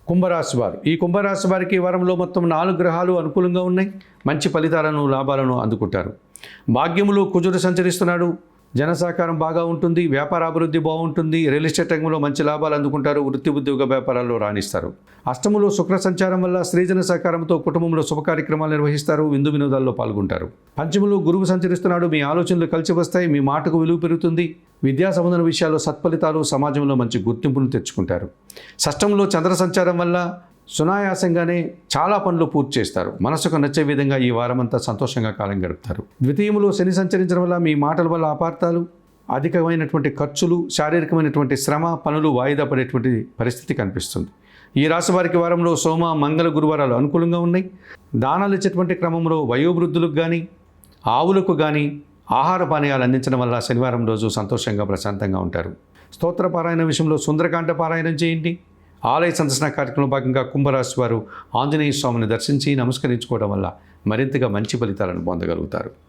కుంభరాశి వారు, ఈ కుంభరాశి వారికి ఈ వారంలో మొత్తం 4 గ్రహాలు అనుకూలంగా ఉన్నాయి. మంచి ఫలితాలను, లాభాలను అందుకుంటారు. భాగ్యములో కుజుడు సంచరిస్తున్నాడు. జన సహకారం బాగా ఉంటుంది. వ్యాపార అభివృద్ధి బాగుంటుంది. రియల్ ఎస్టేట్ రంగంలో మంచి లాభాలు అందుకుంటారు. వృత్తి ఉద్యోగ వ్యాపారాల్లో రాణిస్తారు. అష్టములో శుక్ర సంచారం వల్ల స్త్రీజన సహకారంతో కుటుంబంలో శుభ కార్యక్రమాలు నిర్వహిస్తారు. విందు వినోదాల్లో పాల్గొంటారు. పంచములో గురువు సంచరిస్తున్నాడు. మీ ఆలోచనలు కలిసి వస్తాయి. మీ మాటకు విలువ పెరుగుతుంది. విద్యా సంబంధన విషయాల్లో సత్ఫలితాలు, సమాజంలో మంచి గుర్తింపును తెచ్చుకుంటారు. షష్టంలో చంద్ర సంచారం వల్ల సునాయాసంగానే చాలా పనులు పూర్తి చేస్తారు. మనసుకు నచ్చే విధంగా ఈ వారమంతా సంతోషంగా కాలం గడుపుతారు. ద్వితీయములో శని సంచరించడం వల్ల మీ మాటల వల్ల అపార్థాలు, అధికమైనటువంటి ఖర్చులు, శారీరకమైనటువంటి శ్రమ, పనులు వాయిదా పడేటువంటి పరిస్థితి కనిపిస్తుంది. ఈ రాశి వారికి వారంలో సోమ, మంగళ, గురువారాలు అనుకూలంగా ఉన్నాయి. దానాలు ఇచ్చేటువంటి క్రమంలో వయోవృద్ధులకు కానీ, ఆవులకు కానీ ఆహార పానీయాలు అందించడం వల్ల శనివారం రోజు సంతోషంగా, ప్రశాంతంగా ఉంటారు. స్తోత్ర పారాయణ విషయంలో సుందరకాండ పారాయణం చేయండి. ఆలయ సందర్శన కార్యక్రమంలో భాగంగా కుంభరాశి వారు ఆంజనేయ స్వామిని దర్శించి నమస్కరించుకోవడం వల్ల మరింతగా మంచి ఫలితాలను పొందగలుగుతారు.